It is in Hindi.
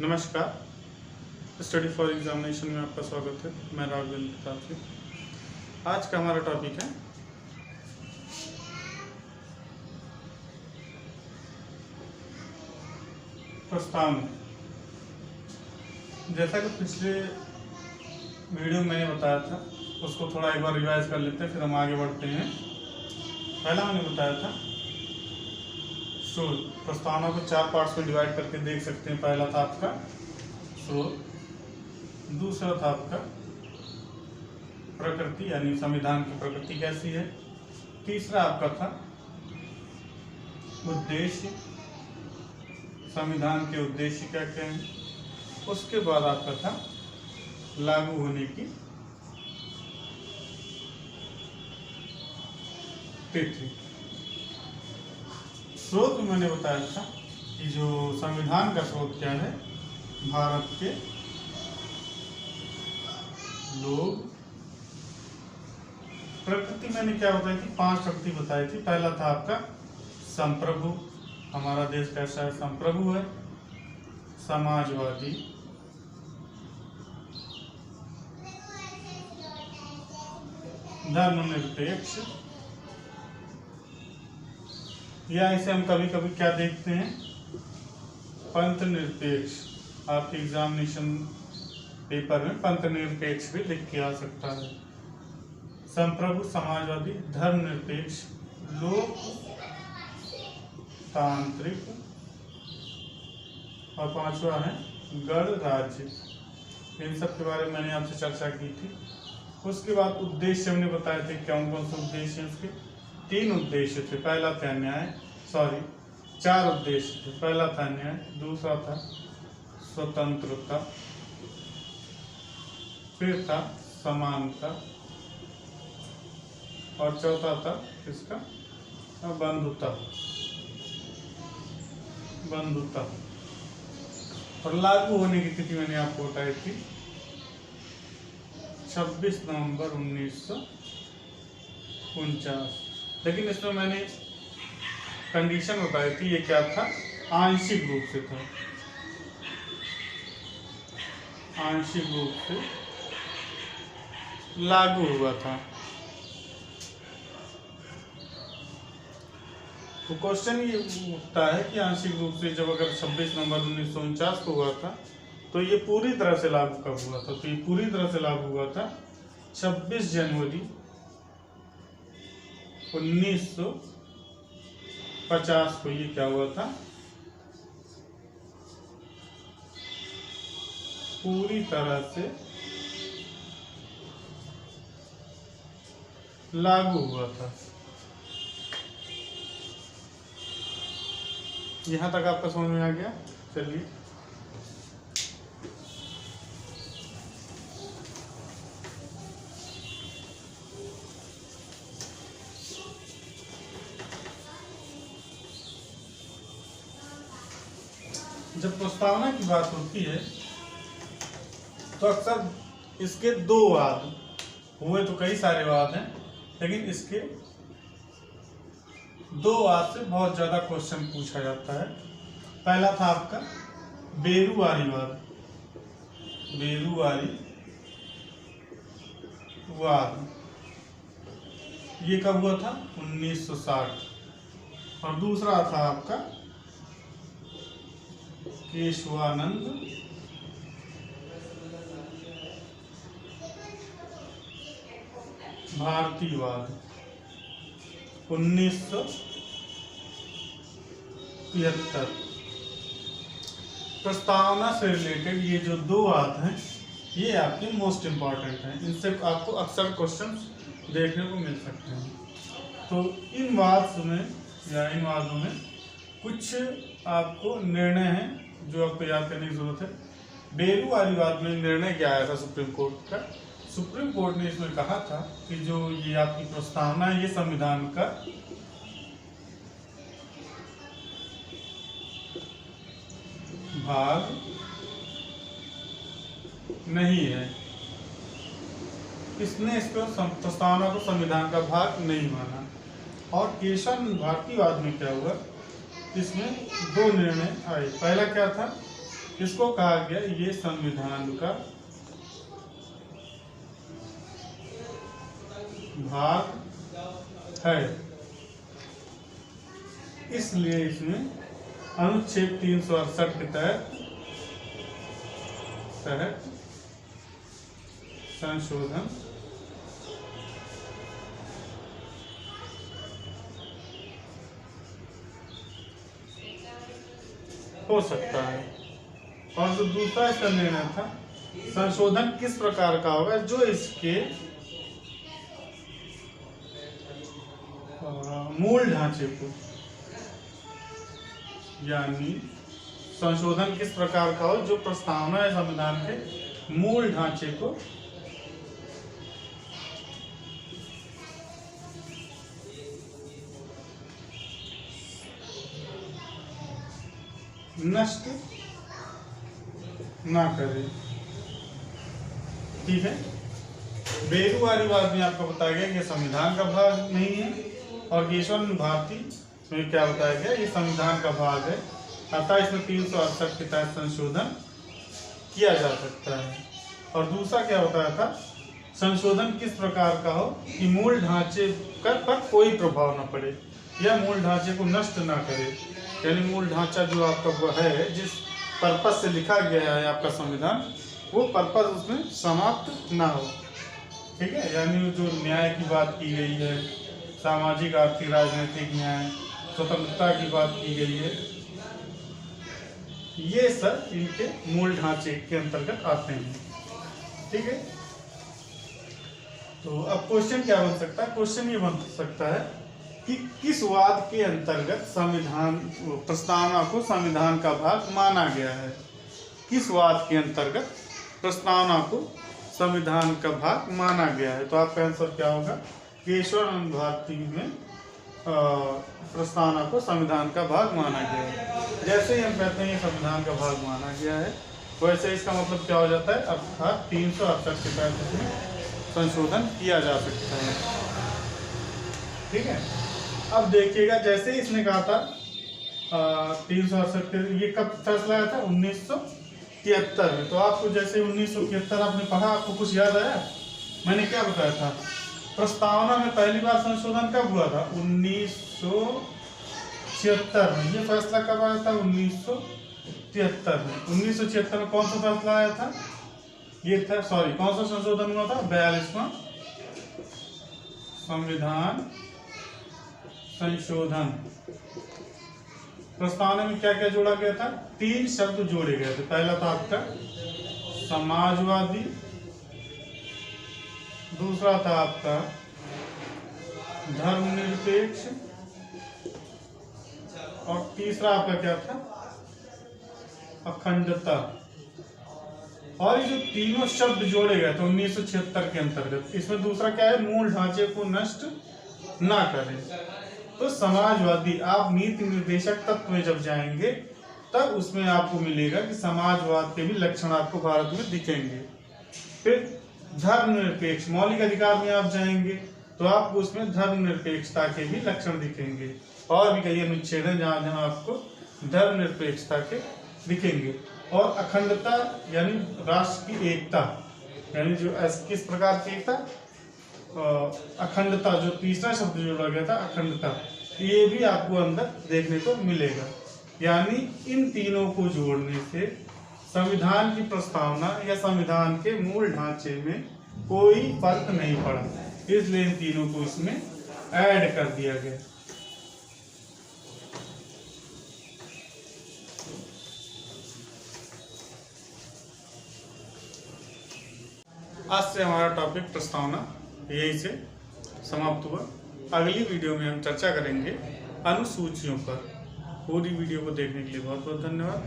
नमस्कार। स्टडी फॉर एग्जामिनेशन में आपका स्वागत है। मैं राघवेंद्र प्रताप जी। आज का हमारा टॉपिक है प्रस्तावना। जैसा कि पिछले वीडियो में मैंने बताया था, उसको थोड़ा एक बार रिवाइज कर लेते हैं, फिर हम आगे बढ़ते हैं। पहला मैंने बताया था स्रोत। प्रस्तावना को 4 पार्ट्स में डिवाइड करके देख सकते हैं। पहला था आपका स्रोत, दूसरा था आपका प्रकृति यानी संविधान की प्रकृति कैसी है, तीसरा आपका था उद्देश्य, संविधान के उद्देश्य क्या क्या हैं, उसके बाद आपका था लागू होने की तिथि। स्रोत में मैंने बताया था कि जो संविधान का स्रोत क्या है, भारत के लोग। प्रकृति मैंने क्या बताई थी, 5 प्रकृति बताई थी। पहला था आपका संप्रभु, हमारा देश कैसा है, संप्रभु है। समाजवादी, धर्मनिरपेक्ष, या इसे हम कभी कभी क्या देखते हैं, पंथ निरपेक्ष। आपके एग्जामिनेशन पेपर में पंथ निरपेक्ष भी लिख के आ सकता है। संप्रभु, समाजवादी, धर्मनिरपेक्ष, लोकतांत्रिक, और 5वां है गणराज्य। इन सब के बारे में मैंने आपसे चर्चा की थी। उसके बाद उद्देश्य हमने बताए थे, कौन कौन से उद्देश्य हैं उसके। 3 उद्देश्य थे। पहला था न्याय, 4 उद्देश्य थे। पहला था न्याय, दूसरा था स्वतंत्रता, फिर था समानता, और चौथा था किसका, बंधुता। और लागू होने की तिथि मैंने आपको बताई थी 26 नवंबर 1949। लेकिन इसमें मैंने कंडीशन बताई थी, ये क्या था, आंशिक रूप से था, आंशिक रूप से लागू हुआ था। तो क्वेश्चन ये उठता है कि आंशिक रूप से जब अगर 26 नवंबर 1949 को हुआ था, तो ये पूरी तरह से लागू कब हुआ था। तो ये पूरी तरह से लागू हुआ था 26 जनवरी 1950 को। ये क्या हुआ था, पूरी तरह से लागू हुआ था। यहां तक आपका समझ में आ गया। चलिए जब प्रस्तावना की बात होती है तो अक्सर इसके 2 वाद हुए, तो कई सारे वाद हैं, लेकिन इसके 2 वाद से बहुत ज्यादा क्वेश्चन पूछा जाता है। पहला था आपका बेरुआरीवाद, ये कब हुआ था, 1960। और दूसरा था आपका केशवानंद भारतीवाद, 1973। प्रस्तावना से रिलेटेड ये जो 2 वाद हैं, ये आपके मोस्ट इम्पॉर्टेंट हैं। इनसे आपको अक्सर क्वेश्चन देखने को मिल सकते हैं। तो इन वादों में कुछ आपको निर्णय हैं जो आपको याद करने की जरूरत है। बेरुआरीवाद में निर्णय क्या आया था सुप्रीम कोर्ट का। सुप्रीम कोर्ट ने इसमें कहा था कि जो ये आपकी प्रस्तावना है, ये संविधान का भाग नहीं है। इसने इसको प्रस्तावना को संविधान का भाग नहीं माना। और केशवानंद भारतीवाद में क्या हुआ, इसमें 2 निर्णय आए। पहला क्या था इसको कहा गया ये संविधान का भाग है, इसलिए इसमें अनुच्छेद 368 के तहत संशोधन हो सकता है। और जो दूसरा इसका निर्णय था, संशोधन किस प्रकार का होगा, जो इसके मूल ढांचे को, यानी संशोधन किस प्रकार का हो जो प्रस्तावना है संविधान के मूल ढांचे को नष्ट ना करे। ठीक है, बेरुवारीवाद में आपको बताया गया कि संविधान का भाग नहीं है, और केशव भारती में क्या बताया गया, ये संविधान का भाग है, अतः इसमें 368 के तहत संशोधन किया जा सकता है। और दूसरा क्या बताया था, संशोधन किस प्रकार का हो कि मूल ढांचे पर कोई प्रभाव न पड़े या मूल ढांचे को नष्ट ना करे, यानी मूल ढांचा जो आपका है, जिस पर्पस से लिखा गया है आपका संविधान, वो पर्पस उसमें समाप्त ना हो। ठीक है, यानी जो न्याय की बात की गई है, सामाजिक आर्थिक राजनीतिक न्याय, स्वतंत्रता की बात की गई है, ये सब इनके मूल ढांचे के अंतर्गत आते हैं। ठीक है, तो अब क्वेश्चन क्या बन सकता है, क्वेश्चन ये बन सकता है कि किस वाद के अंतर्गत संविधान प्रस्तावना को संविधान का भाग माना गया है। किस वाद के अंतर्गत प्रस्तावना को संविधान का भाग माना गया है, तो आपका आंसर क्या होगा, केशवानंद भारती में प्रस्तावना को संविधान का भाग माना गया है। जैसे ही हम कहते हैं ये संविधान का भाग माना गया है, वैसे इसका मतलब क्या हो जाता है, अर्थात 368 के तहत इसमें संशोधन किया जा सकता है। ठीक है, अब देखिएगा, जैसे ही इसने कहा था 368, ये कब फैसला आया था, 1973 में। तो आपको जैसे 1973 आपने पढ़ा, आपको कुछ याद आया, मैंने क्या बताया था, प्रस्तावना में पहली बार संशोधन कब हुआ था, 1976 में। ये फैसला कब आया था, 1973 में। 1976 में कौन सा फैसला आया था, ये था, सॉरी, कौन सा संशोधन हुआ था, 42वां संविधान संशोधन। प्रस्तावना में क्या क्या जोड़ा गया था, 3 शब्द जोड़े गए थे। पहला था आपका समाजवादी, दूसरा था आपका धर्मनिरपेक्ष, और तीसरा आपका क्या था, अखंडता। और ये जो तीनों शब्द जोड़े गए थे 1976 के अंतर्गत, इसमें दूसरा क्या है, मूल ढांचे को नष्ट ना करें। तो समाजवादी, आप नीति निर्देशक तत्व में जब जाएंगे तब उसमें आपको मिलेगा कि समाजवाद के भी लक्षण आपको भारत में दिखेंगे। फिर धर्मनिरपेक्ष, मौलिक अधिकार में आप जाएंगे तो आपको उसमें धर्मनिरपेक्षता के भी लक्षण दिखेंगे, और भी कई अनुच्छेद हैं जहाँ जहाँ आपको धर्मनिरपेक्षता के दिखेंगे। और अखंडता यानी राष्ट्र की एकता, यानी जो किस प्रकार की एकता, अखंडता, जो तीसरा शब्द जोड़ा गया था अखंडता, ये भी आपको अंदर देखने को मिलेगा। यानी इन तीनों को जोड़ने से संविधान की प्रस्तावना या संविधान के मूल ढांचे में कोई फर्क नहीं पड़ा, इसलिए इन तीनों को इसमें ऐड कर दिया गया। आज से हमारा टॉपिक प्रस्तावना यही से समाप्त हुआ। अगली वीडियो में हम चर्चा करेंगे अनुसूचियों पर। पूरी वीडियो को देखने के लिए बहुत बहुत धन्यवाद।